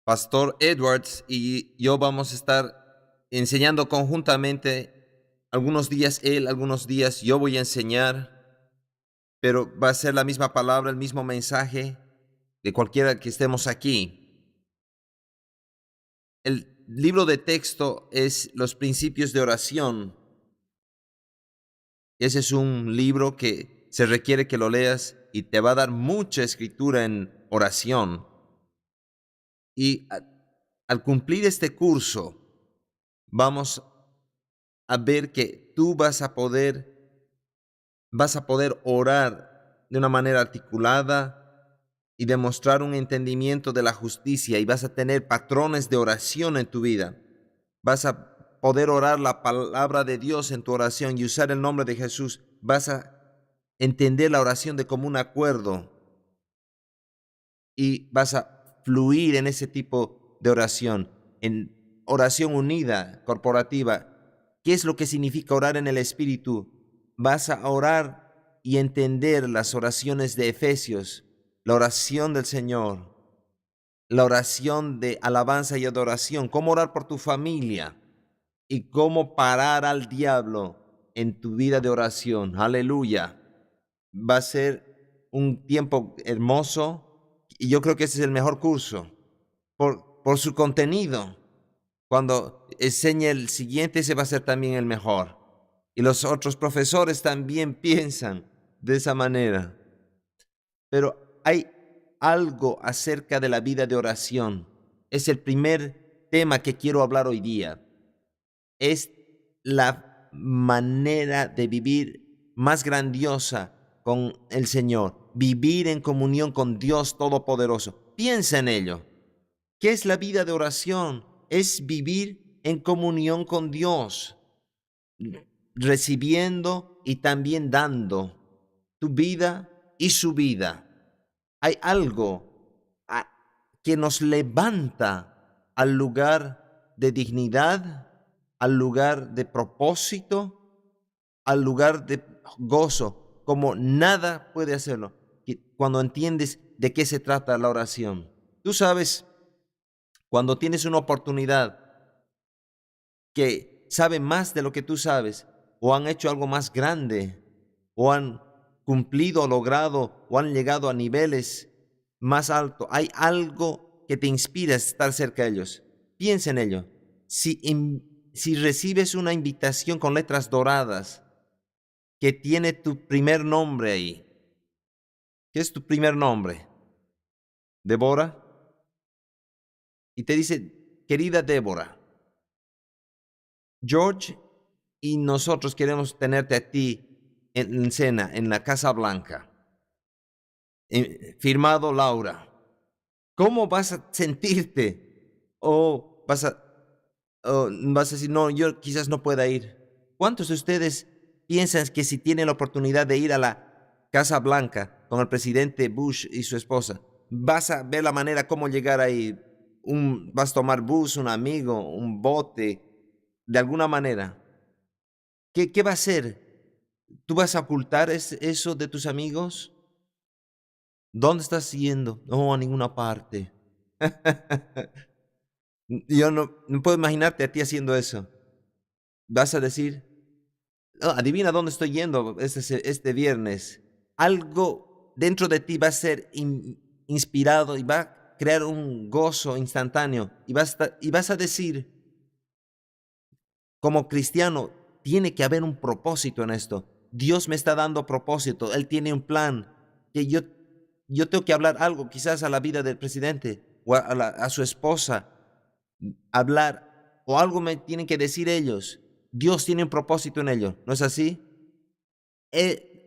Pastor Edwards y yo vamos a estar enseñando conjuntamente. Algunos días él, algunos días yo voy a enseñar, pero va a ser la misma palabra, el mismo mensaje de cualquiera que estemos aquí. El libro de texto es Los Principios de Oración. Ese es un libro que se requiere que lo leas y te va a dar mucha escritura en oración. Y al cumplir este curso, vamos a ver que tú vas a poder orar de una manera articulada y demostrar un entendimiento de la justicia, y vas a tener patrones de oración en tu vida. Vas a poder orar la palabra de Dios en tu oración y usar el nombre de Jesús. Vas a entender la oración de común acuerdo y vas a fluir en ese tipo de oración, en oración unida, corporativa. ¿Qué es lo que significa orar en el Espíritu? Vas a orar y entender las oraciones de Efesios, la oración del Señor, la oración de alabanza y adoración, cómo orar por tu familia y cómo parar al diablo en tu vida de oración. Aleluya. Va a ser un tiempo hermoso y yo creo que ese es el mejor curso por su contenido. Cuando enseñe el siguiente, ese va a ser también el mejor. Y los otros profesores también piensan de esa manera. Pero hay algo acerca de la vida de oración. Es el primer tema que quiero hablar hoy día. Es la manera de vivir más grandiosa con el Señor. Vivir en comunión con Dios Todopoderoso. Piensa en ello. ¿Qué es la vida de oración? Es vivir en comunión con Dios, recibiendo y también dando tu vida y su vida. Hay algo que nos levanta al lugar de dignidad, al lugar de propósito, al lugar de gozo, como nada puede hacerlo. Cuando entiendes de qué se trata la oración. Tú sabes, cuando tienes una oportunidad que sabe más de lo que tú sabes, o han hecho algo más grande, o han cumplido, logrado, o han llegado a niveles más altos, hay algo que te inspira a estar cerca de ellos. Piensa en ello. Si recibes una invitación con letras doradas que tiene tu primer nombre ahí, ¿qué es tu primer nombre? Débora. Y te dice, querida Débora, George y nosotros queremos tenerte a ti en cena, en la Casa Blanca. Firmado Laura. ¿Cómo vas a sentirte? O vas a decir, no, yo quizás no pueda ir. ¿Cuántos de ustedes piensan que si tienen la oportunidad de ir a la Casa Blanca con el presidente Bush y su esposa, vas a ver la manera cómo llegar ahí? Vas a tomar bus, un amigo, un bote, de alguna manera. ¿Qué va a hacer? ¿Tú vas a ocultar eso de tus amigos? ¿Dónde estás yendo? No, a ninguna parte. Yo no puedo imaginarte a ti haciendo eso. Vas a decir, "Oh, adivina dónde estoy yendo este viernes". Algo dentro de ti va a ser inspirado y va a crear un gozo instantáneo. Y vas a decir, como cristiano, tiene que haber un propósito en esto. Dios me está dando propósito. Él tiene un plan que yo tengo que hablar algo, quizás a la vida del presidente o a su esposa, hablar o algo me tienen que decir ellos. Dios tiene un propósito en ello, ¿no es así?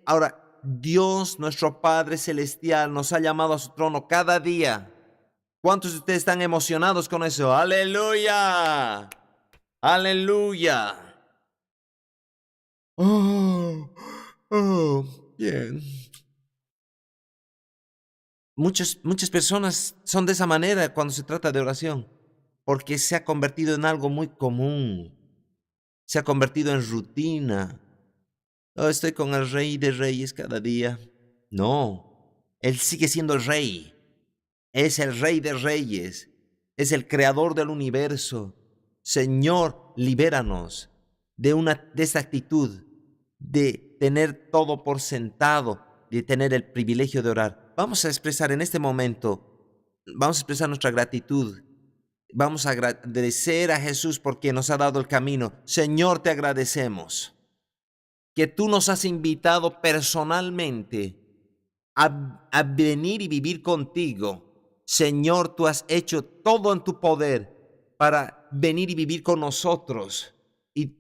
Ahora, Dios, nuestro Padre Celestial, nos ha llamado a su trono cada día. ¿Cuántos de ustedes están emocionados con eso? ¡Aleluya! ¡Aleluya! Oh, bien. Muchas personas son de esa manera cuando se trata de oración, porque se ha convertido en algo muy común, se ha convertido en rutina. Oh, estoy con el Rey de Reyes cada día. No, Él sigue siendo el Rey, es el Rey de Reyes, es el creador del universo. Señor, libéranos de esa actitud de tener todo por sentado, de tener el privilegio de orar. Vamos a expresar en este momento, vamos a expresar nuestra gratitud. Vamos a agradecer a Jesús porque nos ha dado el camino. Señor, te agradecemos que tú nos has invitado personalmente a venir y vivir contigo. Señor, tú has hecho todo en tu poder para venir y vivir con nosotros. Y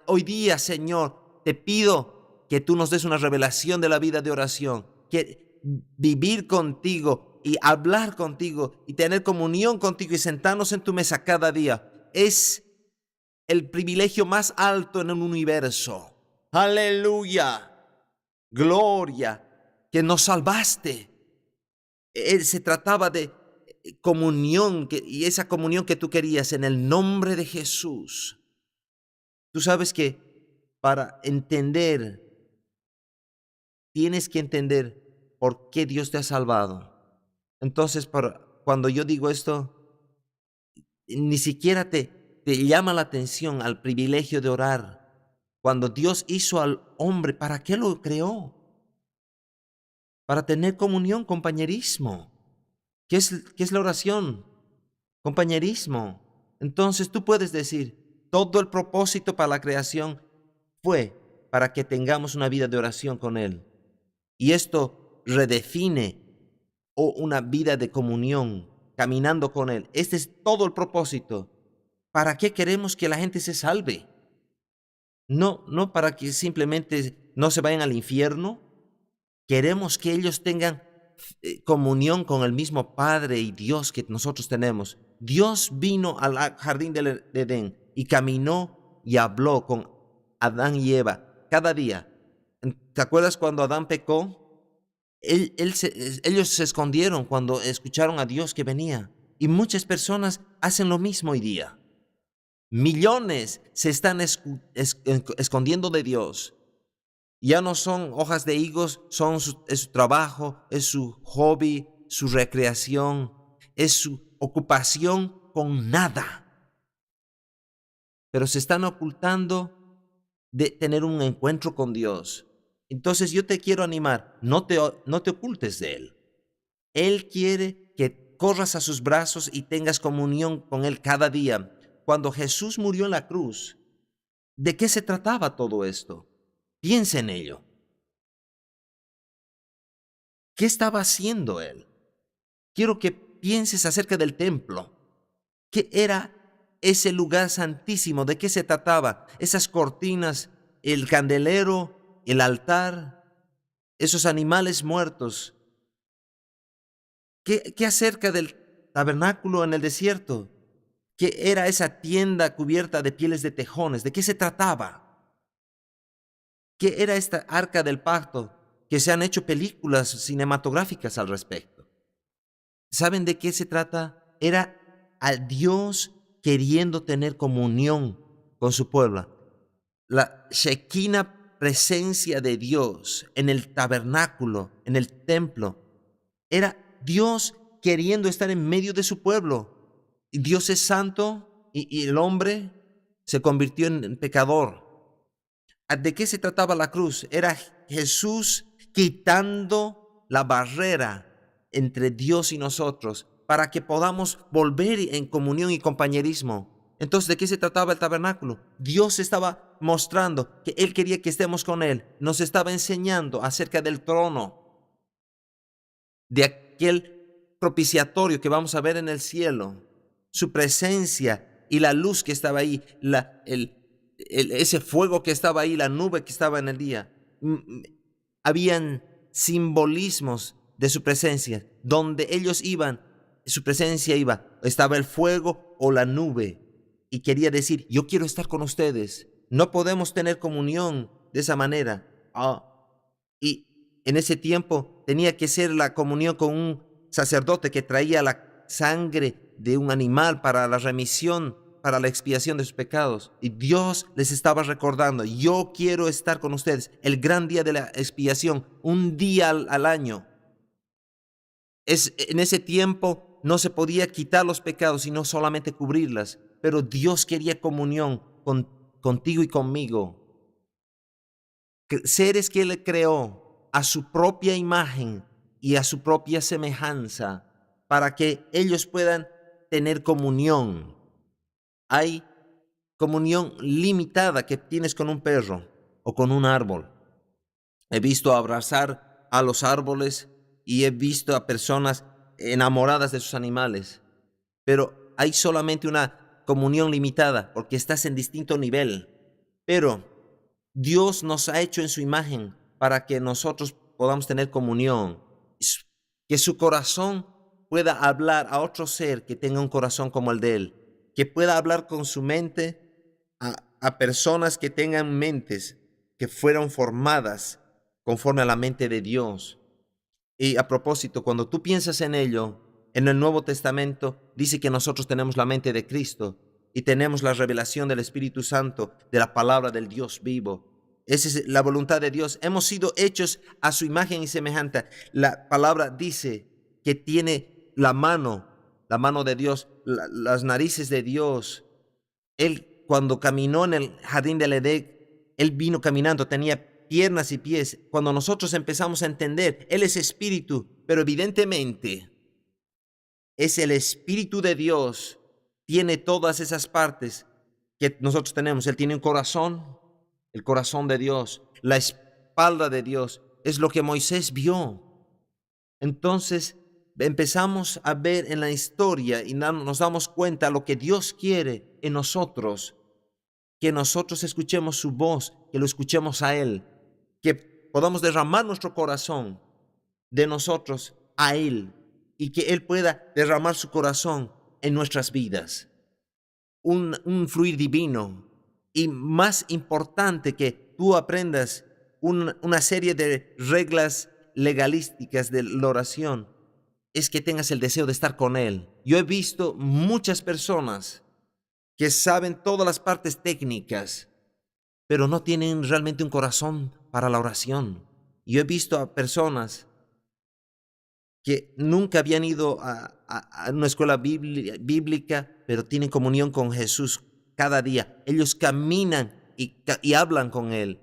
hoy día, Señor, te pido que tú nos des una revelación de la vida de oración, que vivir contigo y hablar contigo y tener comunión contigo y sentarnos en tu mesa cada día es el privilegio más alto en el universo. Aleluya, gloria, que nos salvaste. Se trataba de comunión y esa comunión que tú querías en el nombre de Jesús. Tú sabes que para entender, tienes que entender por qué Dios te ha salvado. Entonces, cuando yo digo esto, ni siquiera te llama la atención al privilegio de orar. Cuando Dios hizo al hombre, ¿para qué lo creó? Para tener comunión, compañerismo. ¿Qué es la oración? Compañerismo. Entonces tú puedes decir, todo el propósito para la creación fue para que tengamos una vida de oración con Él. Y esto redefine una vida de comunión, caminando con Él. Este es todo el propósito. ¿Para qué queremos que la gente se salve? No para que simplemente no se vayan al infierno. Queremos que ellos tengan comunión con el mismo Padre y Dios que nosotros tenemos. Dios vino al jardín del Edén y caminó y habló con Adán y Eva cada día. ¿Te acuerdas cuando Adán pecó? Ellos se escondieron cuando escucharon a Dios que venía. Y muchas personas hacen lo mismo hoy día. Millones se están escondiendo de Dios. Ya no son hojas de higos, es su trabajo, es su hobby, su recreación, es su ocupación con nada. Pero se están ocultando de tener un encuentro con Dios. Entonces yo te quiero animar, no te ocultes de Él. Él quiere que corras a sus brazos y tengas comunión con Él cada día. Cuando Jesús murió en la cruz, ¿de qué se trataba todo esto? Piensa en ello. ¿Qué estaba haciendo Él? Quiero que pienses acerca del templo. ¿Qué era ese lugar santísimo? ¿De qué se trataba? Esas cortinas, el candelero, el altar, esos animales muertos. ¿Qué acerca del tabernáculo en el desierto? ¿Qué era esa tienda cubierta de pieles de tejones? ¿De qué se trataba? ¿Qué era esta arca del pacto? Que se han hecho películas cinematográficas al respecto. ¿Saben de qué se trata? Era a Dios queriendo tener comunión con su pueblo. La Shekinah presencia de Dios en el tabernáculo, en el templo, era Dios queriendo estar en medio de su pueblo. Y Dios es santo y el hombre se convirtió en pecador. ¿De qué se trataba la cruz? Era Jesús quitando la barrera entre Dios y nosotros para que podamos volver en comunión y compañerismo. Entonces, ¿de qué se trataba el tabernáculo? Dios estaba mostrando que Él quería que estemos con Él. Nos estaba enseñando acerca del trono, de aquel propiciatorio que vamos a ver en el cielo, su presencia y la luz que estaba ahí, ese fuego que estaba ahí, la nube que estaba en el día. Habían simbolismos de su presencia. Donde ellos iban, su presencia iba. Estaba el fuego o la nube. Y quería decir, yo quiero estar con ustedes. No podemos tener comunión de esa manera. Y en ese tiempo tenía que ser la comunión con un sacerdote que traía la sangre de un animal para la remisión, para la expiación de sus pecados. Y Dios les estaba recordando, yo quiero estar con ustedes. El gran día de la expiación, un día al año. En ese tiempo no se podía quitar los pecados, sino solamente cubrirlas. Pero Dios quería comunión contigo y conmigo. Seres que Él creó a su propia imagen y a su propia semejanza, para que ellos puedan tener comunión. Hay comunión limitada que tienes con un perro o con un árbol. He visto abrazar a los árboles y he visto a personas enamoradas de sus animales, pero hay solamente una comunión limitada porque estás en distinto nivel. Pero Dios nos ha hecho en su imagen para que nosotros podamos tener comunión, que su corazón pueda hablar a otro ser que tenga un corazón como el de Él, que pueda hablar con su mente a personas que tengan mentes que fueron formadas conforme a la mente de Dios. Y a propósito, cuando tú piensas en ello, en el Nuevo Testamento dice que nosotros tenemos la mente de Cristo y tenemos la revelación del Espíritu Santo, de la palabra del Dios vivo. Esa es la voluntad de Dios. Hemos sido hechos a su imagen y semejanza. La palabra dice que tiene la mano de Dios, las narices de Dios. Él, cuando caminó en el jardín del Edén, Él vino caminando, tenía piernas y pies. Cuando nosotros empezamos a entender, Él es espíritu, pero evidentemente es el Espíritu de Dios, tiene todas esas partes que nosotros tenemos. Él tiene un corazón, el corazón de Dios, la espalda de Dios, es lo que Moisés vio. Entonces empezamos a ver en la historia y nos damos cuenta de lo que Dios quiere en nosotros, que nosotros escuchemos su voz, que lo escuchemos a Él, que podamos derramar nuestro corazón de nosotros a Él y que Él pueda derramar su corazón en nuestras vidas. Un fluir divino. Y más importante, que tú aprendas una serie de reglas legalísticas de la oración, es que tengas el deseo de estar con Él. Yo he visto muchas personas que saben todas las partes técnicas, pero no tienen realmente un corazón para la oración. Yo he visto a personas que nunca habían ido a una escuela bíblica, pero tienen comunión con Jesús cada día. Ellos caminan y hablan con Él.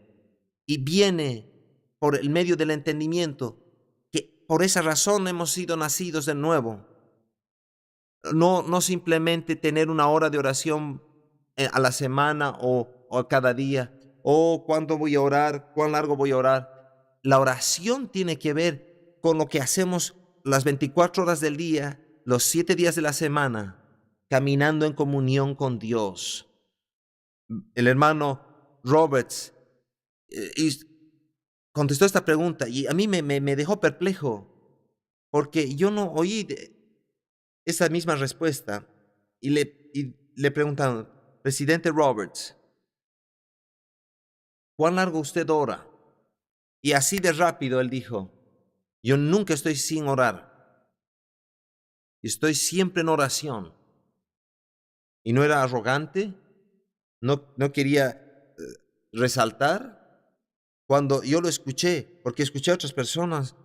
Y viene por el medio del entendimiento que por esa razón hemos sido nacidos de nuevo. No simplemente tener una hora de oración a la semana o cada día. ¿Cuándo voy a orar? ¿Cuán largo voy a orar? La oración tiene que ver con lo que hacemos las 24 horas del día, los 7 días de la semana, caminando en comunión con Dios. El hermano Roberts contestó esta pregunta y a mí me dejó perplejo, porque yo no oí esa misma respuesta. Y le preguntaron, presidente Roberts, ¿cuán largo usted ora? Y así de rápido él dijo, yo nunca estoy sin orar. Estoy siempre en oración. Y no era arrogante, no quería resaltar. Cuando yo lo escuché, porque escuché a otras personas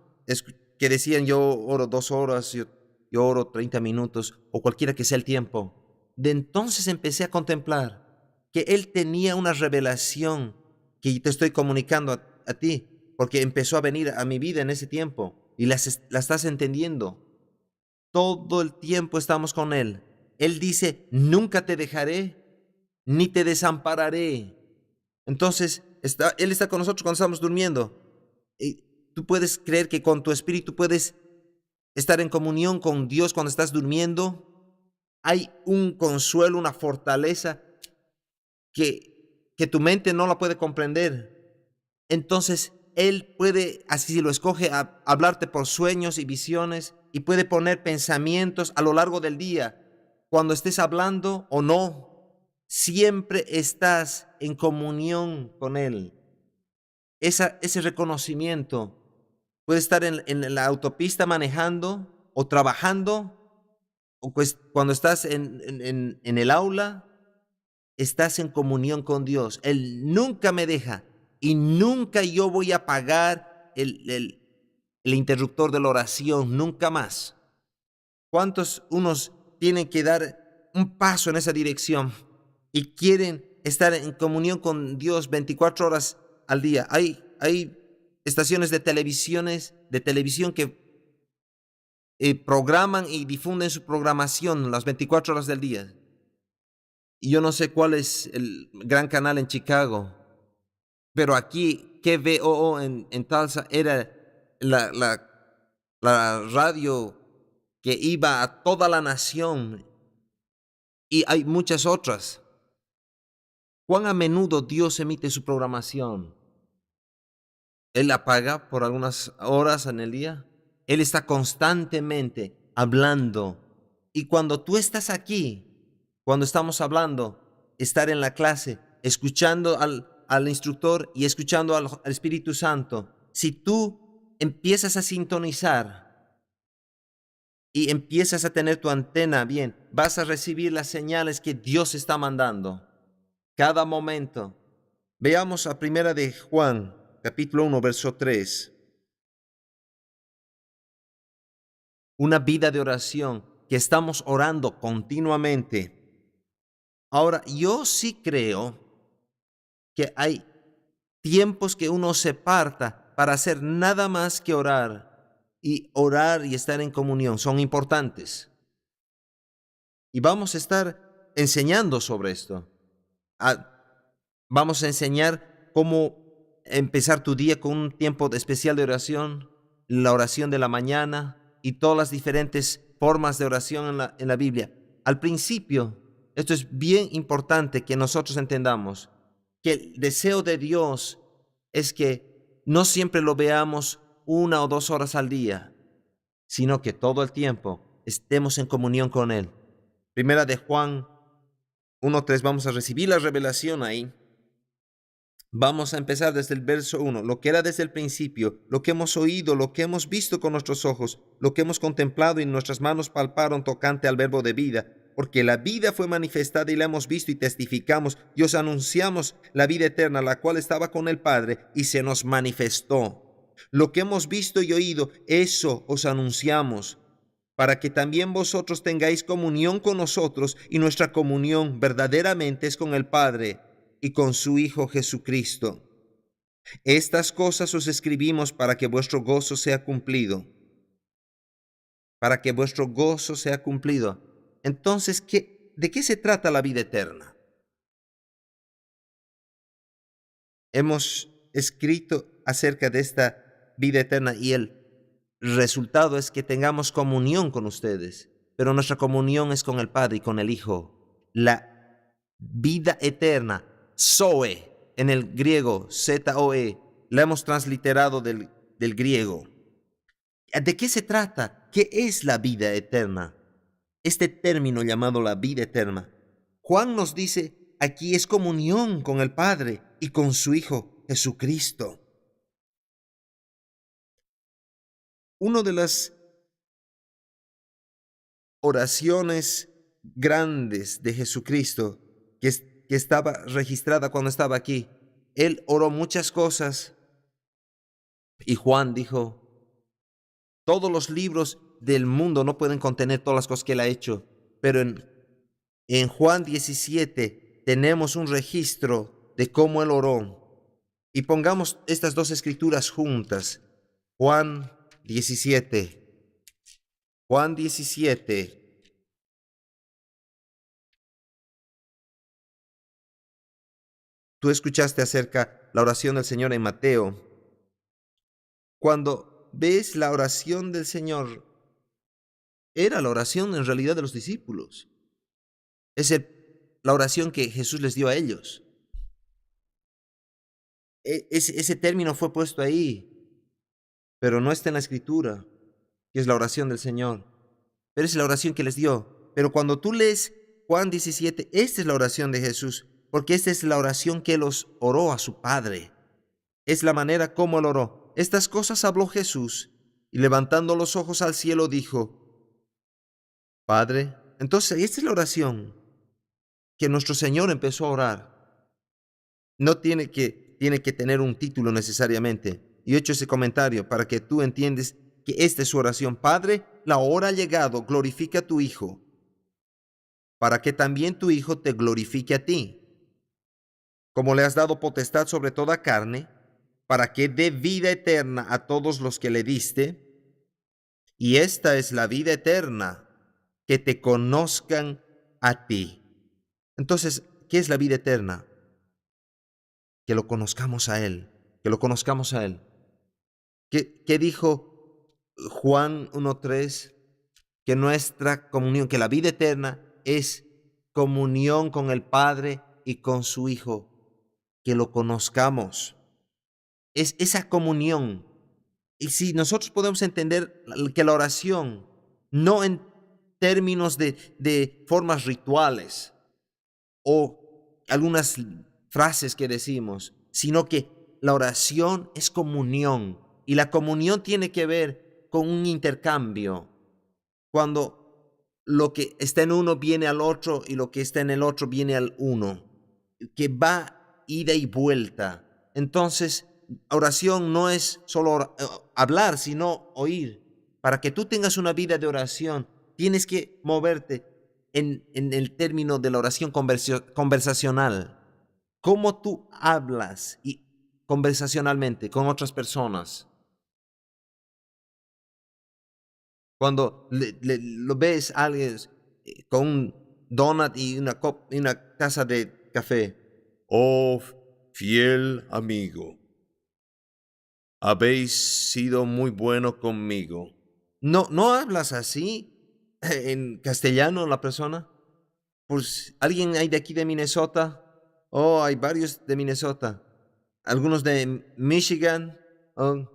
que decían, yo oro 2 horas, yo oro 30 minutos, o cualquiera que sea el tiempo. De entonces empecé a contemplar que él tenía una revelación que te estoy comunicando a ti, porque empezó a venir a mi vida en ese tiempo y la estás entendiendo. Todo el tiempo estamos con Él. Él dice, nunca te dejaré, ni te desampararé. Entonces, Él está con nosotros cuando estamos durmiendo. Y tú puedes creer que con tu espíritu puedes estar en comunión con Dios cuando estás durmiendo. Hay un consuelo, una fortaleza que tu mente no la puede comprender. Entonces, Él puede, así si lo escoge, hablarte por sueños y visiones y puede poner pensamientos a lo largo del día. Cuando estés hablando o no, siempre estás en comunión con Él. Ese reconocimiento puede estar en la autopista manejando o trabajando, o pues cuando estás en el aula, estás en comunión con Dios. Él nunca me deja y nunca yo voy a apagar el interruptor de la oración, nunca más. ¿Cuántos unos tienen que dar un paso en esa dirección y quieren estar en comunión con Dios 24 horas al día? Hay estaciones de televisión que programan y difunden su programación las 24 horas del día. Y yo no sé cuál es el gran canal en Chicago, pero aquí KVOO en Tulsa era la, la, la radio que iba a toda la nación, y hay muchas otras. ¿Cuán a menudo Dios emite su programación? Él la paga por algunas horas en el día. Él está constantemente hablando. Y cuando tú estás aquí, cuando estamos hablando, estar en la clase, escuchando al instructor y escuchando al Espíritu Santo, si tú empiezas a sintonizar y empiezas a tener tu antena bien, vas a recibir las señales que Dios está mandando cada momento. Veamos a primera de Juan, capítulo 1, verso 3. Una vida de oración, que estamos orando continuamente. Ahora, yo sí creo que hay tiempos que uno se aparta para hacer nada más que orar y estar en comunión. Son importantes. Y vamos a estar enseñando sobre esto. Vamos a enseñar cómo empezar tu día con un tiempo especial de oración, la oración de la mañana y todas las diferentes formas de oración en la Biblia. Al principio, esto es bien importante que nosotros entendamos, que el deseo de Dios es que no siempre lo veamos 1 o 2 horas al día, sino que todo el tiempo estemos en comunión con Él. Primera de Juan 1:3, vamos a recibir la revelación ahí. Vamos a empezar desde el verso 1. Lo que era desde el principio, lo que hemos oído, lo que hemos visto con nuestros ojos, lo que hemos contemplado y nuestras manos palparon tocante al verbo de vida. Porque la vida fue manifestada y la hemos visto y testificamos y os anunciamos la vida eterna, la cual estaba con el Padre y se nos manifestó. Lo que hemos visto y oído, eso os anunciamos, para que también vosotros tengáis comunión con nosotros, y nuestra comunión verdaderamente es con el Padre y con su Hijo Jesucristo. Estas cosas os escribimos para que vuestro gozo sea cumplido. Para que vuestro gozo sea cumplido. Entonces, ¿de qué se trata la vida eterna? Hemos escrito acerca de esta vida eterna y el resultado es que tengamos comunión con ustedes, pero nuestra comunión es con el Padre y con el Hijo. La vida eterna, Zoe, en el griego, Zoe, la hemos transliterado del griego. ¿De qué se trata? ¿Qué es la vida eterna? Este término llamado la vida eterna, Juan nos dice, aquí es comunión con el Padre y con su Hijo Jesucristo. Una de las oraciones grandes de Jesucristo que estaba registrada cuando estaba aquí, Él oró muchas cosas y Juan dijo, todos los libros del mundo no pueden contener todas las cosas que Él ha hecho, pero en Juan 17 tenemos un registro de cómo Él oró. Y pongamos estas dos escrituras juntas. Juan 17. Juan 17. Tú escuchaste acerca la oración del Señor en Mateo. Cuando ves la oración del Señor, era la oración en realidad de los discípulos. Es la oración que Jesús les dio a ellos. Ese término fue puesto ahí, pero no está en la escritura, que es la oración del Señor. Pero es la oración que les dio. Pero cuando tú lees Juan 17, esta es la oración de Jesús, porque esta es la oración que Él oró a su Padre. Es la manera como Él oró. Estas cosas habló Jesús, y levantando los ojos al cielo dijo, Padre. Entonces, esta es la oración que nuestro Señor empezó a orar. No tiene que tener un título necesariamente. Y he hecho ese comentario para que tú entiendas que esta es su oración. Padre, la hora ha llegado, glorifica a tu Hijo, para que también tu Hijo te glorifique a ti, como le has dado potestad sobre toda carne, para que dé vida eterna a todos los que le diste. Y esta es la vida eterna, que te conozcan a ti. Entonces, ¿qué es la vida eterna? Que lo conozcamos a Él, que lo conozcamos a Él. ¿Qué dijo Juan 1:3? Que nuestra comunión, que la vida eterna es comunión con el Padre y con su Hijo, que lo conozcamos. Es esa comunión. Y si nosotros podemos entender que la oración, no en términos de formas rituales o algunas frases que decimos, sino que la oración es comunión. Y la comunión tiene que ver con un intercambio. Cuando lo que está en uno viene al otro y lo que está en el otro viene al uno, que va ida y vuelta. Entonces, oración no es solo hablar, sino oír. Para que tú tengas una vida de oración, tienes que moverte en el término de la oración conversacional. ¿Cómo tú hablas conversacionalmente con otras personas? Cuando lo ves a alguien con un donut y una taza de café. Oh, fiel amigo, habéis sido muy bueno conmigo. No hablas así en castellano la persona. Pues alguien hay de aquí de Minnesota. Oh, hay varios de Minnesota. Algunos de Michigan. Oh,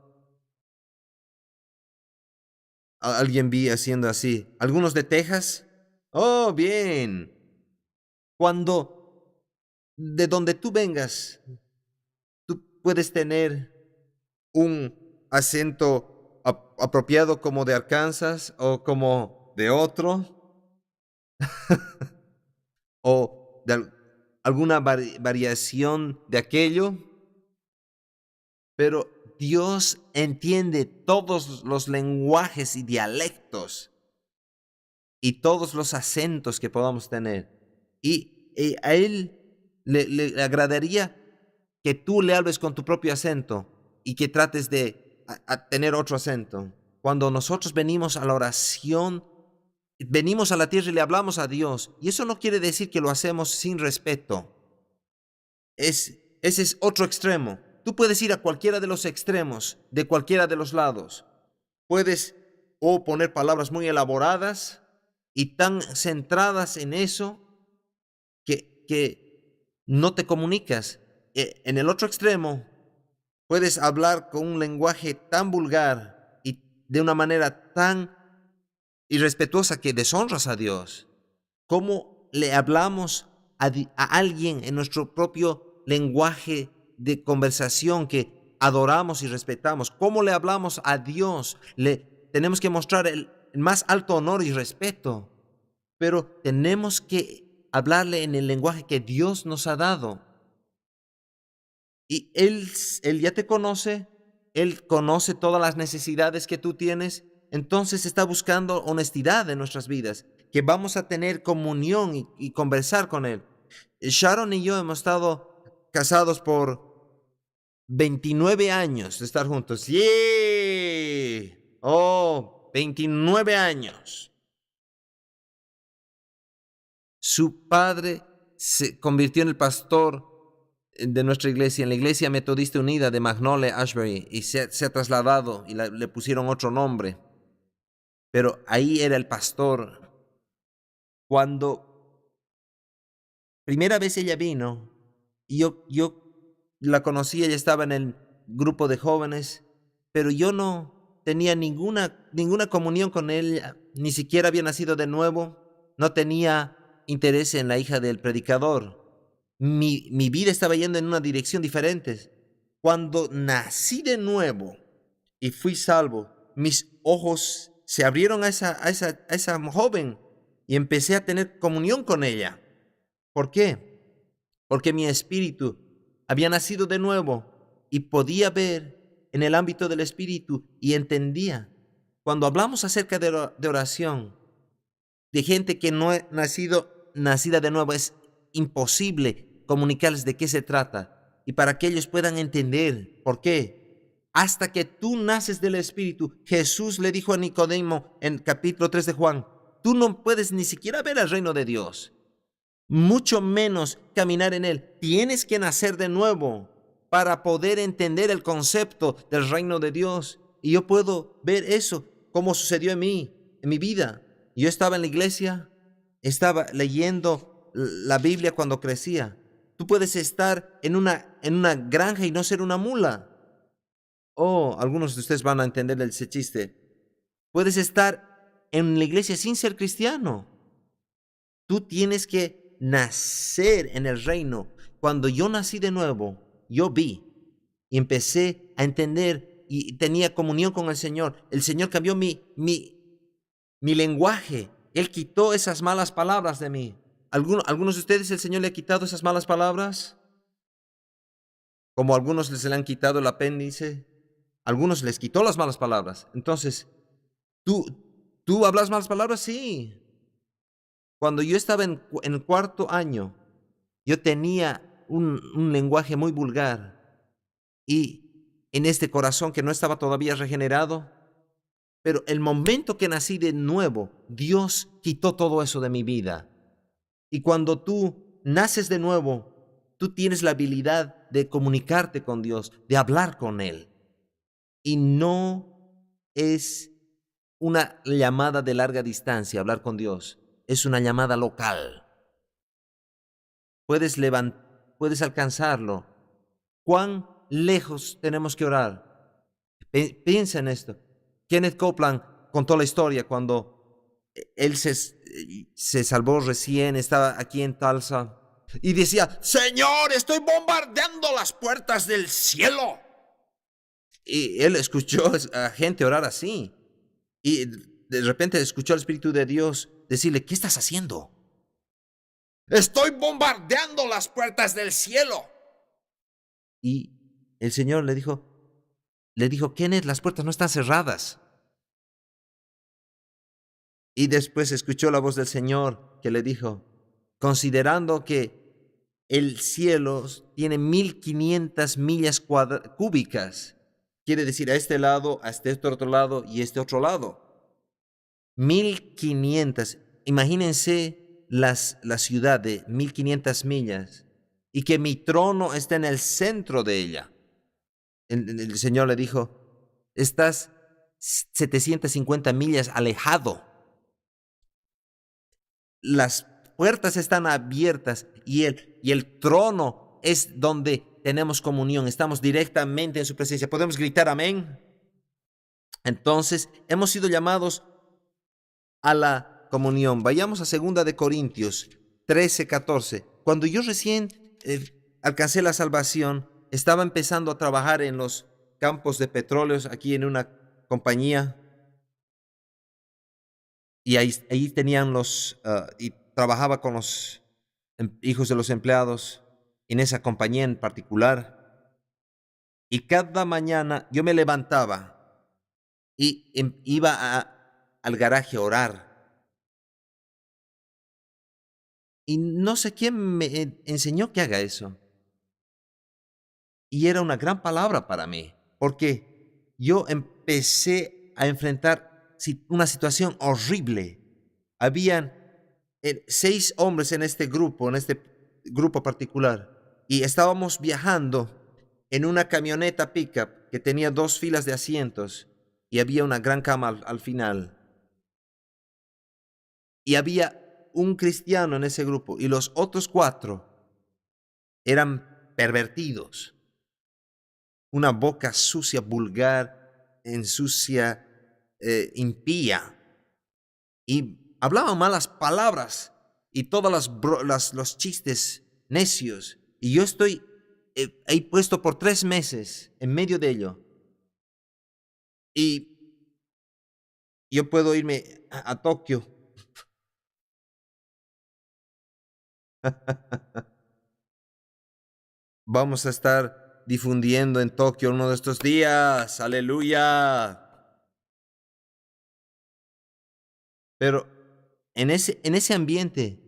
alguien vi haciendo así. Algunos de Texas. Oh, bien. Cuando de donde tú vengas, tú puedes tener un acento apropiado como de Arkansas o como de otro, o de alguna variación de aquello, pero Dios entiende todos los lenguajes y dialectos y todos los acentos que podamos tener. Y a Él le agradaría que tú le hables con tu propio acento y que trates de a tener otro acento. Cuando nosotros venimos a la oración, venimos a la tierra y le hablamos a Dios. Y eso no quiere decir que lo hacemos sin respeto. Ese es otro extremo. Tú puedes ir a cualquiera de los extremos, de cualquiera de los lados. Puedes poner palabras muy elaboradas y tan centradas en eso que no te comunicas. En el otro extremo, puedes hablar con un lenguaje tan vulgar y de una manera tan irrespetuosa que deshonras a Dios. ¿Cómo le hablamos a alguien en nuestro propio lenguaje de conversación que adoramos y respetamos? ¿Cómo le hablamos a Dios? Le tenemos que mostrar el más alto honor y respeto, pero tenemos que hablarle en el lenguaje que Dios nos ha dado. Y Él ya te conoce, Él conoce todas las necesidades que tú tienes, entonces está buscando honestidad en nuestras vidas, que vamos a tener comunión y conversar con Él. Sharon y yo hemos estado casados por 29 años de estar juntos. ¡Yeah! Oh, 29 años. Su padre se convirtió en el pastor de nuestra iglesia, en la Iglesia Metodista Unida de Magnolia, Ashbury, y se ha trasladado y le pusieron otro nombre. Pero ahí era el pastor. Cuando primera vez ella vino, y yo la conocí, ella estaba en el grupo de jóvenes, pero yo no tenía ninguna comunión con ella, ni siquiera había nacido de nuevo, no tenía interés en la hija del predicador. Mi vida estaba yendo en una dirección diferente. Cuando nací de nuevo y fui salvo, mis ojos se abrieron a esa joven y empecé a tener comunión con ella. ¿Por qué? Porque mi espíritu había nacido de nuevo y podía ver en el ámbito del espíritu y entendía. Cuando hablamos acerca de oración, de gente que no ha nacida de nuevo, es imposible comunicarles de qué se trata y para que ellos puedan entender por qué. Hasta que tú naces del Espíritu, Jesús le dijo a Nicodemo en capítulo 3 de Juan, tú no puedes ni siquiera ver el reino de Dios, mucho menos caminar en él. Tienes que nacer de nuevo para poder entender el concepto del reino de Dios. Y yo puedo ver eso, como sucedió en mí, en mi vida. Yo estaba en la iglesia, estaba leyendo la Biblia cuando crecía. Tú puedes estar en una granja y no ser una mula. Oh, algunos de ustedes van a entender ese chiste. Puedes estar en la iglesia sin ser cristiano. Tú tienes que nacer en el reino. Cuando yo nací de nuevo, yo vi y empecé a entender y tenía comunión con el Señor. El Señor cambió mi lenguaje. Él quitó esas malas palabras de mí. ¿Algunos de ustedes el Señor le ha quitado esas malas palabras? Como a algunos les le han quitado el apéndice. A algunos les quitó las malas palabras. Entonces, ¿tú, tú hablas malas palabras? Sí. Cuando yo estaba en el cuarto año, yo tenía un lenguaje muy vulgar y en este corazón que no estaba todavía regenerado, pero el momento que nací de nuevo, Dios quitó todo eso de mi vida. Y cuando tú naces de nuevo, tú tienes la habilidad de comunicarte con Dios, de hablar con Él. Y no es una llamada de larga distancia, hablar con Dios. Es una llamada local. Puedes alcanzarlo. ¿Cuán lejos tenemos que orar? Piensa en esto. Kenneth Copeland contó la historia cuando él se salvó recién, estaba aquí en Tulsa, y decía, Señor, estoy bombardeando las puertas del cielo. Y él escuchó a gente orar así. Y de repente escuchó al Espíritu de Dios decirle, ¿qué estás haciendo? Estoy bombardeando las puertas del cielo. Y el Señor le dijo, Kenneth, las puertas no están cerradas. Y después escuchó la voz del Señor que le dijo, considerando que el cielo tiene 1500 millas cúbicas, quiere decir a este lado, a este otro lado y este otro lado. 1500, imagínense la ciudad de 1500 millas y que mi trono está en el centro de ella. El Señor le dijo, estás 750 millas alejado. Las puertas están abiertas y el trono es donde tenemos comunión. Estamos directamente en su presencia. ¿Podemos gritar amén? Entonces, hemos sido llamados a la comunión. Vayamos a 2 Corintios 13:14. Cuando yo recién alcancé la salvación, estaba empezando a trabajar en los campos de petróleos aquí en una compañía y ahí tenían y trabajaba con los hijos de los empleados en esa compañía en particular. Y cada mañana yo me levantaba y iba al garaje a orar. Y no sé quién me enseñó que haga eso. Y era una gran palabra para mí, porque yo empecé a enfrentar una situación horrible. Habían 6 hombres en este grupo particular, y estábamos viajando en una camioneta pickup que tenía 2 filas de asientos y había una gran cama al final. Y había un cristiano en ese grupo y los otros 4 eran pervertidos. Una boca sucia, vulgar, sucia, impía. Y hablaban malas palabras y todos los chistes necios. Y yo estoy ahí puesto por 3 meses en medio de ello. Y yo puedo irme a Tokio. Vamos a estar difundiendo en Tokio uno de estos días. Aleluya. Pero en ese ambiente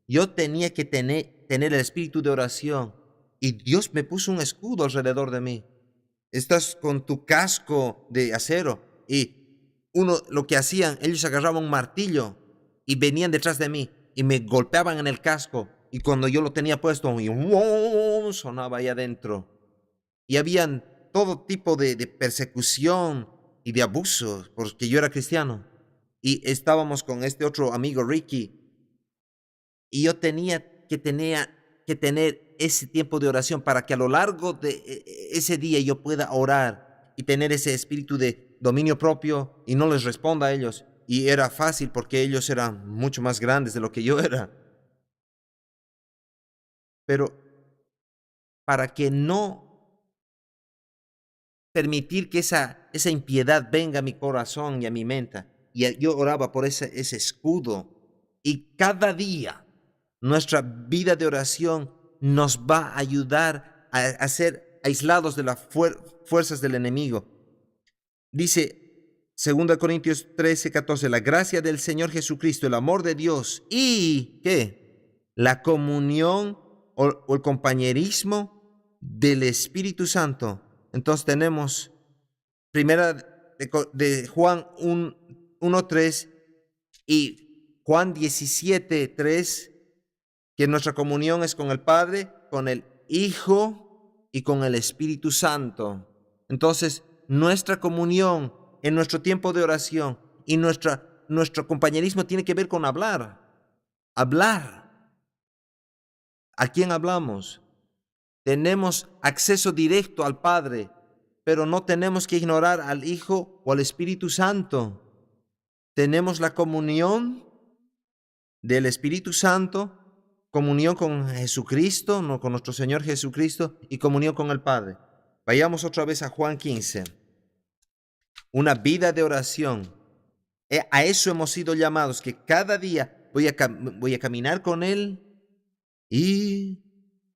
yo tenía que tener el espíritu de oración y Dios me puso un escudo alrededor de mí. Estás con tu casco de acero y lo que hacían, ellos agarraban un martillo y venían detrás de mí y me golpeaban en el casco y cuando yo lo tenía puesto y ¡wow! Sonaba ahí adentro y habían todo tipo de persecución y de abusos porque yo era cristiano y estábamos con este otro amigo Ricky y yo tenía que tener ese tiempo de oración para que a lo largo de ese día yo pueda orar y tener ese espíritu de dominio propio y no les responda a ellos. Y era fácil porque ellos eran mucho más grandes de lo que yo era. Pero para que no permitir que esa impiedad venga a mi corazón y a mi mente, y yo oraba por ese escudo. Y cada día nuestra vida de oración nos va a ayudar a ser aislados de las fuerzas del enemigo. Dice 2 Corintios 13:14, la gracia del Señor Jesucristo, el amor de Dios y ¿qué? La comunión o el compañerismo del Espíritu Santo. Entonces tenemos primera de Juan 1:3 y Juan 17:3, que nuestra comunión es con el Padre, con el Hijo y con el Espíritu Santo. Entonces, nuestra comunión en nuestro tiempo de oración y nuestro compañerismo tiene que ver con hablar. Hablar. ¿A quién hablamos? Tenemos acceso directo al Padre, pero no tenemos que ignorar al Hijo o al Espíritu Santo. Tenemos la comunión del Espíritu Santo, comunión con Jesucristo, no, con nuestro Señor Jesucristo y comunión con el Padre. Vayamos otra vez a Juan 15. Una vida de oración. A eso hemos sido llamados, que cada día voy a caminar con Él y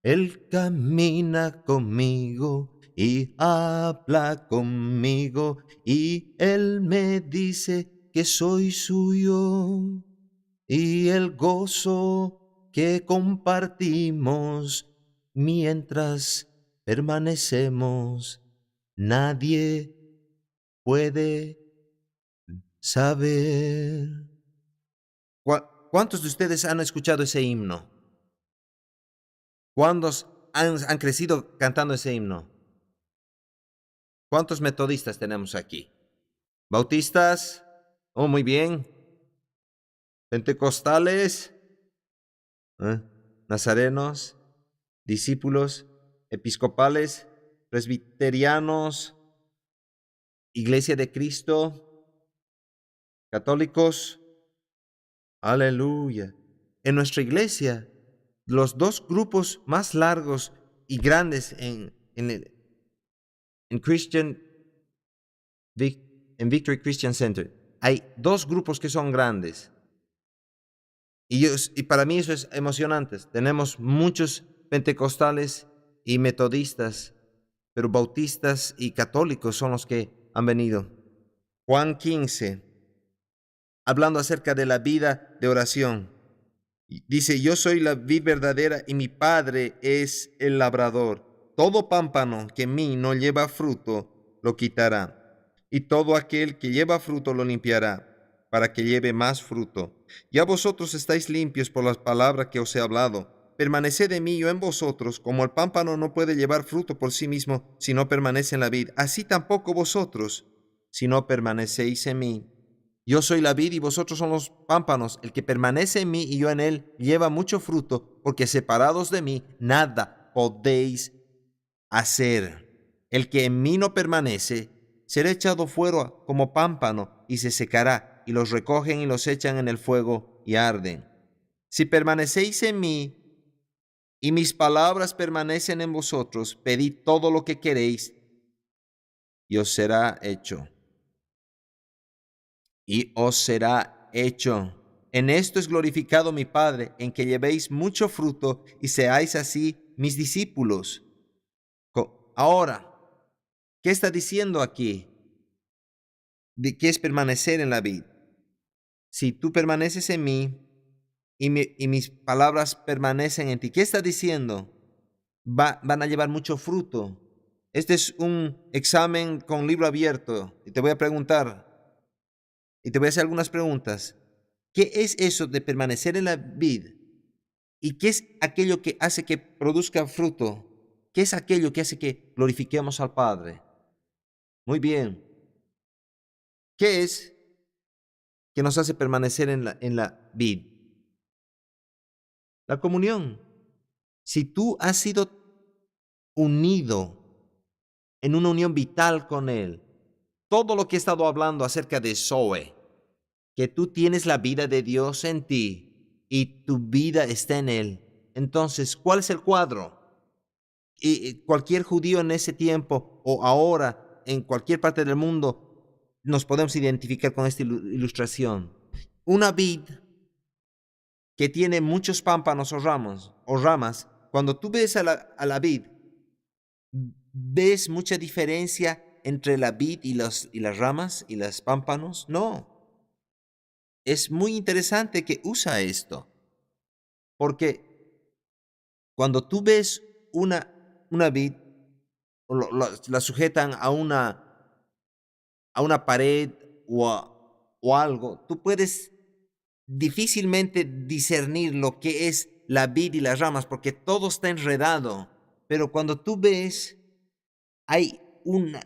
Él camina conmigo y habla conmigo y Él me dice que soy suyo. Y el gozo que compartimos mientras permanecemos, nadie puede saber. ¿Cuántos de ustedes han escuchado ese himno? ¿Cuántos han crecido cantando ese himno? ¿Cuántos metodistas tenemos aquí? ¿Bautistas? Oh, muy bien. ¿Pentecostales? ¿Eh? ¿Nazarenos? Discípulos, episcopales, presbiterianos, Iglesia de Cristo, católicos. Aleluya. En nuestra iglesia, los dos grupos más largos y grandes en Christian, en Victory Christian Center, hay dos grupos que son grandes. Y para mí eso es emocionante. Tenemos muchos pentecostales y metodistas, pero bautistas y católicos son los que han venido. Juan 15, hablando acerca de la vida de oración. Dice, yo soy la vid verdadera y mi Padre es el labrador. Todo pámpano que en mí no lleva fruto, lo quitará. Y todo aquel que lleva fruto lo limpiará, para que lleve más fruto. Ya vosotros estáis limpios por las palabras que os he hablado. Permaneced en mí, yo en vosotros, como el pámpano no puede llevar fruto por sí mismo si no permanece en la vid. Así tampoco vosotros, si no permanecéis en mí. Yo soy la vid y vosotros son los pámpanos. El que permanece en mí y yo en él lleva mucho fruto, porque separados de mí nada podéis hacer. El que en mí no permanece será echado fuera como pámpano y se secará, y los recogen y los echan en el fuego y arden. Si permanecéis en mí y mis palabras permanecen en vosotros, pedid todo lo que queréis y os será hecho. Y os será hecho. En esto es glorificado mi Padre, en que llevéis mucho fruto y seáis así mis discípulos. Ahora, ¿qué está diciendo aquí? ¿De qué es permanecer en la vid? si tú permaneces en mí y mis palabras permanecen en ti. ¿Qué está diciendo? Van a llevar mucho fruto. Este es un examen con libro abierto y te voy a preguntar y te voy a hacer algunas preguntas. ¿Qué es eso de permanecer en la vid? ¿Y qué es aquello que hace que produzca fruto? ¿Qué es aquello que hace que glorifiquemos al Padre? Muy bien. ¿Qué es que nos hace permanecer en la vid? La comunión. Si tú has sido unido en una unión vital con Él, todo lo que he estado hablando acerca de Zoe, que tú tienes la vida de Dios en ti y tu vida está en Él. Entonces, ¿cuál es el cuadro? Y cualquier judío en ese tiempo o ahora en cualquier parte del mundo nos podemos identificar con esta ilustración. Una vid que tiene muchos pámpanos o ramas, cuando tú ves a la vid, ¿ves mucha diferencia entre la vid y las ramas y los pámpanos? No. Es muy interesante que usa esto, porque cuando tú ves una vid, la sujetan a una pared o algo, tú puedes difícilmente discernir lo que es la vid y las ramas, porque todo está enredado. Pero cuando tú ves, hay una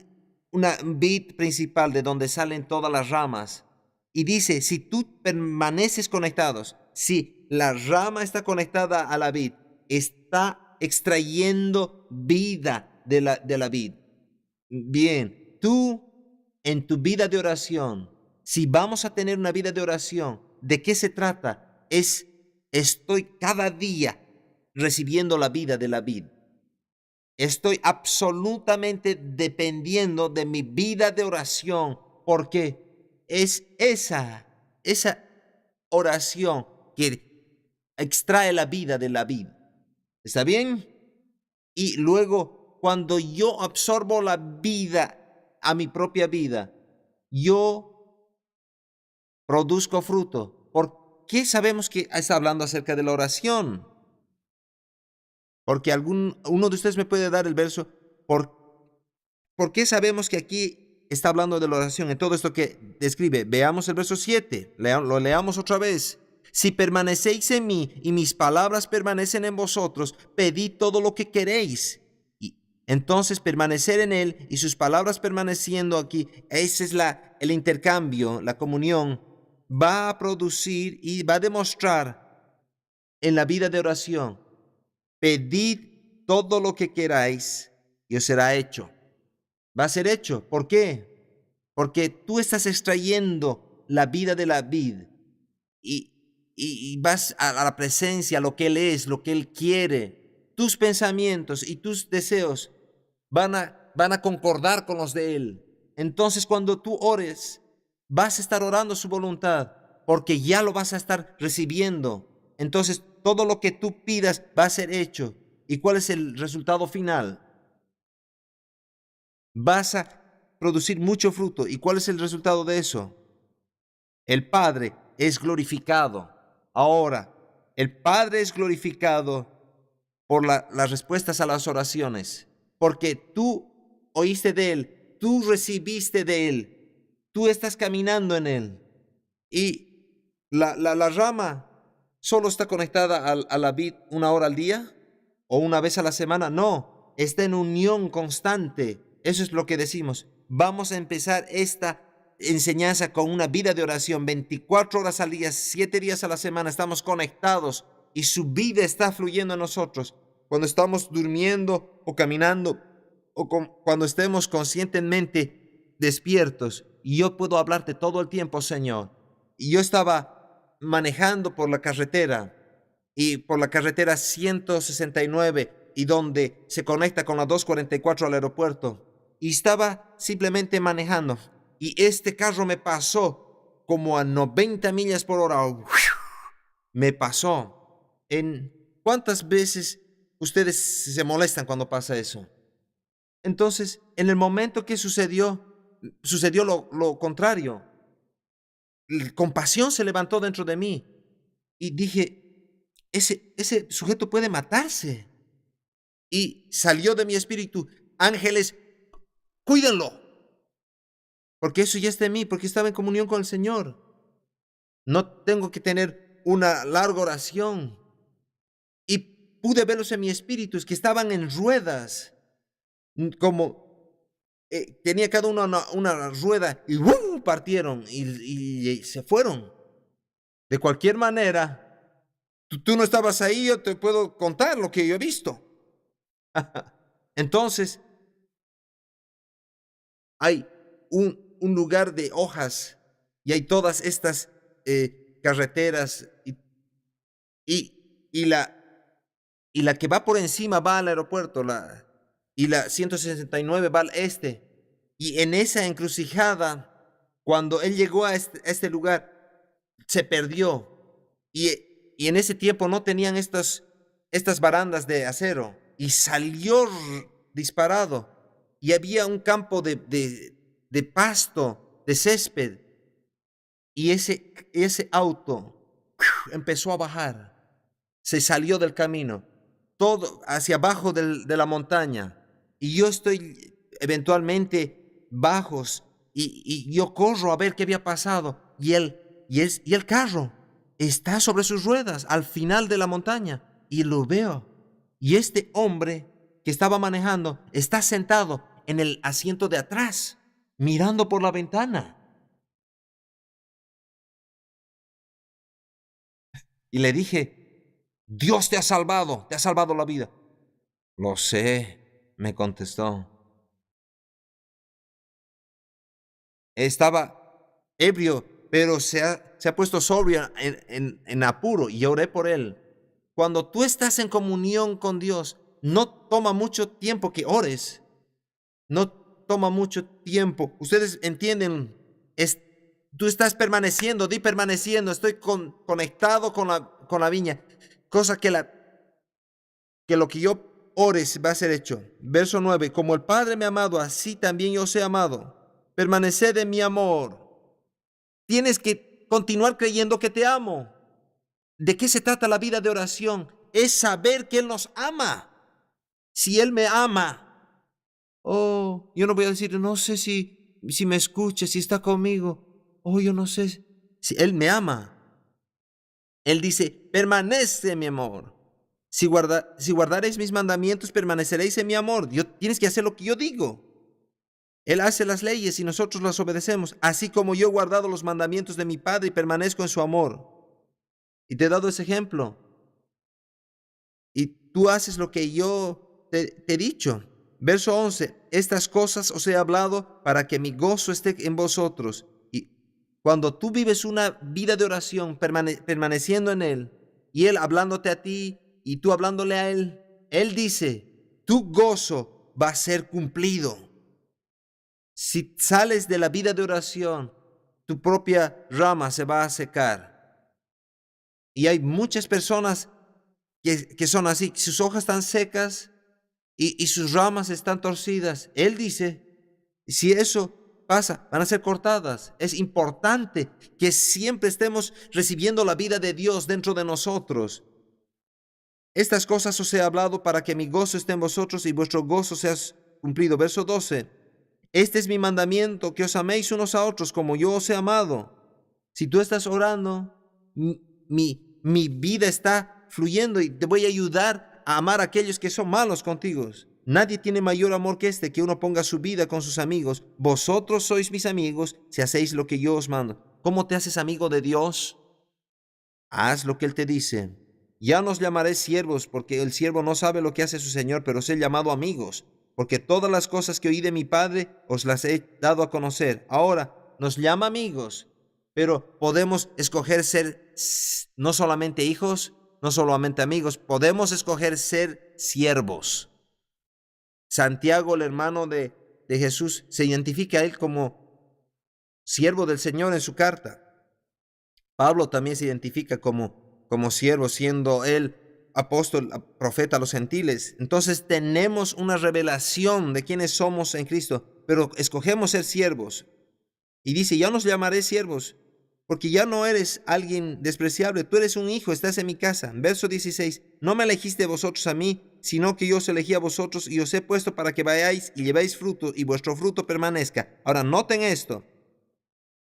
vid principal de donde salen todas las ramas. Y dice, si tú permaneces conectados, si la rama está conectada a la vid, está extrayendo vida de la vid. Bien, tú en tu vida de oración, si vamos a tener una vida de oración, ¿de qué se trata? Estoy cada día recibiendo la vida de la vid. Estoy absolutamente dependiendo de mi vida de oración porque es esa oración que extrae la vida de la vid. ¿Está bien? Y luego, cuando yo absorbo la vida a mi propia vida, yo produzco fruto. ¿Por qué sabemos que está hablando acerca de la oración? Porque uno de ustedes me puede dar el verso. ¿Por qué sabemos que aquí está hablando de la oración en todo esto que describe? Veamos el verso 7. Lo leamos otra vez. Si permanecéis en mí y mis palabras permanecen en vosotros, pedid todo lo que queréis. Y entonces permanecer en Él y sus palabras permaneciendo aquí, ese es el intercambio, la comunión, va a producir y va a demostrar en la vida de oración. Pedid todo lo que queráis y os será hecho. Va a ser hecho. ¿Por qué? Porque tú estás extrayendo la vida de la vid y vas a la presencia, lo que Él es, lo que Él quiere. Tus pensamientos y tus deseos van a concordar con los de Él. Entonces, cuando tú ores, vas a estar orando su voluntad, porque ya lo vas a estar recibiendo. Entonces, todo lo que tú pidas va a ser hecho. ¿Y cuál es el resultado final? Vas a producir mucho fruto. ¿Y cuál es el resultado de eso? El Padre es glorificado. Ahora, el Padre es glorificado por las respuestas a las oraciones, porque tú oíste de Él, tú recibiste de Él, tú estás caminando en Él. Y la rama solo está conectada a la vid una hora al día o una vez a la semana. No, está en unión constante. Eso es lo que decimos. Vamos a empezar esta enseñanza con una vida de oración 24 horas al día, 7 días a la semana. Estamos conectados y su vida está fluyendo en nosotros. Cuando estamos durmiendo o caminando o cuando estemos conscientemente despiertos. Y yo puedo hablarte todo el tiempo, Señor. Y yo estaba manejando por la carretera y por la carretera 169 y donde se conecta con la 244 al aeropuerto. Y estaba simplemente manejando y este carro me pasó como a 90 millas por hora. Me pasó. ¿Cuántas veces ustedes se molestan cuando pasa eso? Entonces, en el momento que sucedió lo contrario. compasión se levantó dentro de mí y dije, ese sujeto puede matarse. Y salió de mi espíritu, ángeles, cuídenlo, porque eso ya está en mí, porque estaba en comunión con el Señor. No tengo que tener una larga oración. Y pude verlos en mi espíritu, es que estaban en ruedas, como tenía cada uno una rueda y ¡bum! Partieron y se fueron. De cualquier manera, tú no estabas ahí, yo te puedo contar lo que yo he visto. Entonces, hay un lugar de hojas y hay todas estas carreteras y la que va por encima va al aeropuerto y la 169 va al este. Y en esa encrucijada, cuando él llegó a este lugar, se perdió. Y en ese tiempo no tenían estas barandas de acero. Y salió disparado. Y había un campo de pasto, de césped. Y ese auto empezó a bajar. Se salió del camino. Todo hacia abajo de la montaña. Y yo estoy eventualmente bajos. Y yo corro a ver qué había pasado. Y el carro está sobre sus ruedas al final de la montaña. Y lo veo. Y este hombre que estaba manejando está sentado en el asiento de atrás, mirando por la ventana. Y le dije, Dios te ha salvado la vida. Lo sé, me contestó. Estaba ebrio, pero se ha puesto sobrio en apuro y oré por él. Cuando tú estás en comunión con Dios, no toma mucho tiempo que ores. No toma mucho tiempo. Ustedes entienden, tú estás permaneciendo, di permaneciendo, estoy conectado con la viña, cosa que lo que yo ores va a ser hecho. Verso 9, como el Padre me ha amado, así también yo os he amado. Permaneced en mi amor. Tienes que continuar creyendo que te amo. ¿De qué se trata la vida de oración? Es saber que Él nos ama. Si Él me ama, oh, yo no voy a decir, no sé si me escucha, si está conmigo. Oh, yo no sé si Él me ama. Él dice, permanece en mi amor. Si guardaréis mis mandamientos, permaneceréis en mi amor. Tienes que hacer lo que yo digo. Él hace las leyes y nosotros las obedecemos, así como yo he guardado los mandamientos de mi Padre y permanezco en su amor. Y te he dado ese ejemplo. Y tú haces lo que yo te he dicho. Verso 11, estas cosas os he hablado para que mi gozo esté en vosotros. Y cuando tú vives una vida de oración, permaneciendo en Él, y Él hablándote a ti, y tú hablándole a Él, Él dice, tu gozo va a ser cumplido. Si sales de la vida de oración, tu propia rama se va a secar. Y hay muchas personas que son así, sus hojas están secas y sus ramas están torcidas. Él dice, si eso pasa, van a ser cortadas. Es importante que siempre estemos recibiendo la vida de Dios dentro de nosotros. Estas cosas os he hablado para que mi gozo esté en vosotros y vuestro gozo sea cumplido. Verso 12. Este es mi mandamiento, que os améis unos a otros como yo os he amado. Si tú estás orando, mi vida está fluyendo y te voy a ayudar a amar a aquellos que son malos contigo. Nadie tiene mayor amor que este, que uno ponga su vida con sus amigos. Vosotros sois mis amigos si hacéis lo que yo os mando. ¿Cómo te haces amigo de Dios? Haz lo que Él te dice. Ya nos llamaré siervos, porque el siervo no sabe lo que hace su Señor, pero os he llamado amigos, porque todas las cosas que oí de mi Padre os las he dado a conocer. Ahora nos llama amigos, pero podemos escoger ser no solamente hijos, no solamente amigos, podemos escoger ser siervos. Santiago, el hermano de Jesús, se identifica a él como siervo del Señor en su carta. Pablo también se identifica como siervo, siendo él apóstol, profeta a los gentiles. Entonces tenemos una revelación de quiénes somos en Cristo, pero escogemos ser siervos. Y dice, ya nos llamaré siervos, porque ya no eres alguien despreciable, tú eres un hijo, estás en mi casa. Verso 16, no me elegiste vosotros a mí, sino que yo os elegí a vosotros y os he puesto para que vayáis y llevéis fruto y vuestro fruto permanezca. Ahora noten esto,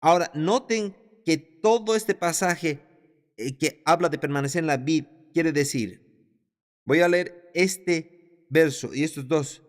ahora noten que todo este pasaje que habla de permanecer en la vid quiere decir, voy a leer este verso y estos dos.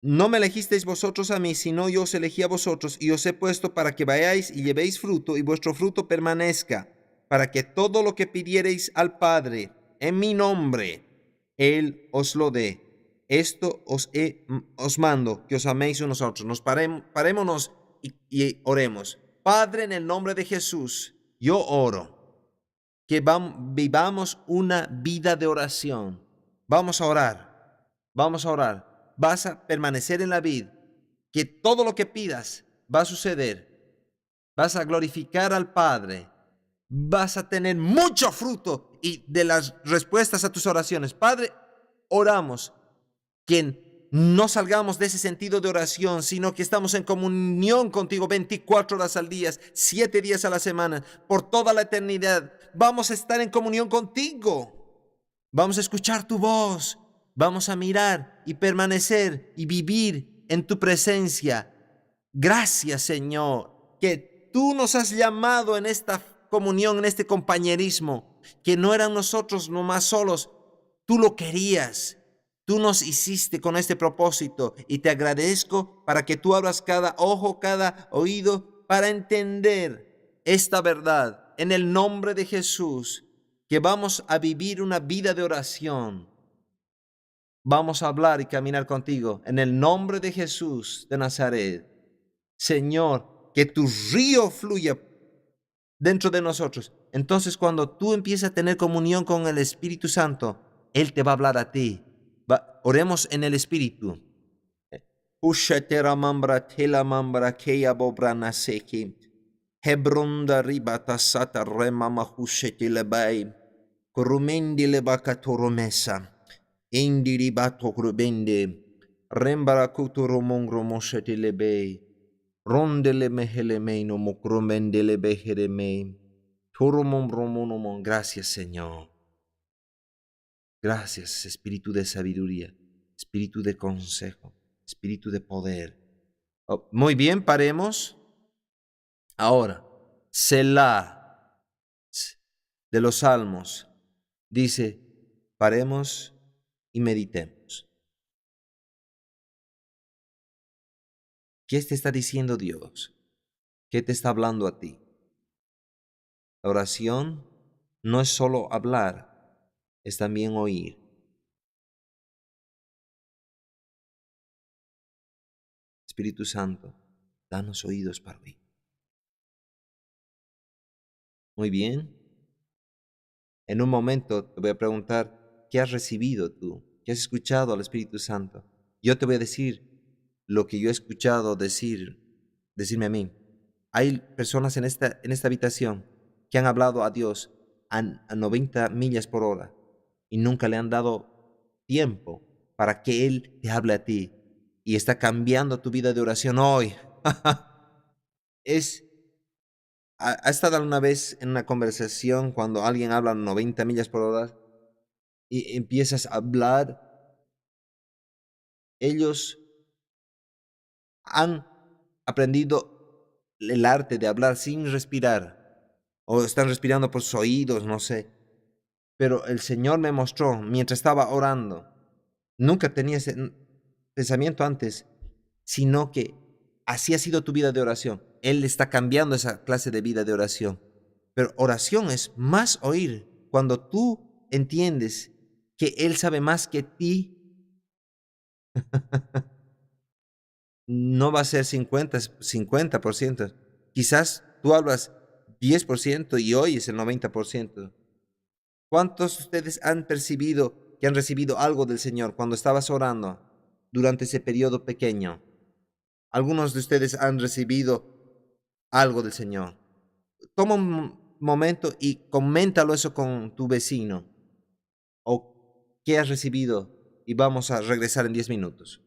No me elegisteis vosotros a mí, sino yo os elegí a vosotros y os he puesto para que vayáis y llevéis fruto y vuestro fruto permanezca, para que todo lo que pidiereis al Padre en mi nombre, Él os lo dé. Esto os mando, que os améis unos a otros. Parémonos y oremos. Padre, en el nombre de Jesús, yo oro que vivamos una vida de oración. Vamos a orar, vamos a orar. Vas a permanecer en la vid, que todo lo que pidas va a suceder. Vas a glorificar al Padre, vas a tener mucho fruto y de las respuestas a tus oraciones. Padre, oramos que no salgamos de ese sentido de oración, sino que estamos en comunión contigo 24 horas al día, 7 días a la semana, por toda la eternidad. Vamos a estar en comunión contigo. Vamos a escuchar tu voz. Vamos a mirar y permanecer y vivir en tu presencia. Gracias, Señor, que tú nos has llamado en esta comunión, en este compañerismo, que no eran nosotros nomás solos. Tú lo querías. Tú nos hiciste con este propósito y te agradezco para que tú abras cada ojo, cada oído para entender esta verdad. En el nombre de Jesús, que vamos a vivir una vida de oración. Vamos a hablar y caminar contigo en el nombre de Jesús de Nazaret. Señor, que tu río fluya dentro de nosotros. Entonces, cuando tú empiezas a tener comunión con el Espíritu Santo, Él te va a hablar a ti. Oremos en el Espíritu. Ushatera mambra tela mambra keya bobrana seki. Hebronda ribata sata remama hushetile bay. Kurumendi lebaka toromesa. Indi ribato krubende. Rembara kuturo mongro moshetile bay. Rondele mehele meino mokromendele behere me. Toromom romonomon. Gracias, Señor. Gracias, Espíritu de sabiduría, Espíritu de consejo, Espíritu de poder. Muy bien, paremos. Ahora, Selah de los Salmos dice, paremos y meditemos. ¿Qué te está diciendo Dios? ¿Qué te está hablando a ti? La oración no es solo hablar, es también oír. Espíritu Santo, danos oídos para oír. Muy bien. En un momento te voy a preguntar, ¿qué has recibido tú? ¿Qué has escuchado al Espíritu Santo? Yo te voy a decir lo que yo he escuchado decirme a mí. Hay personas en esta habitación que han hablado a Dios a 90 millas por hora y nunca le han dado tiempo para que Él te hable a ti y está cambiando tu vida de oración hoy. ¿Ha estado alguna vez en una conversación cuando alguien habla a 90 millas por hora y empiezas a hablar? Ellos han aprendido el arte de hablar sin respirar o están respirando por sus oídos, no sé. Pero el Señor me mostró mientras estaba orando. Nunca tenía ese pensamiento antes, sino que así ha sido tu vida de oración. Él está cambiando esa clase de vida de oración. Pero oración es más oír. Cuando tú entiendes que Él sabe más que ti, no va a ser 50%. Quizás tú hablas 10% y oyes el 90%. ¿Cuántos de ustedes han percibido que han recibido algo del Señor cuando estabas orando durante ese periodo pequeño? Algunos de ustedes han recibido algo del Señor. Toma un momento y coméntalo eso con tu vecino. ¿O qué has recibido? Y vamos a regresar en 10 minutos.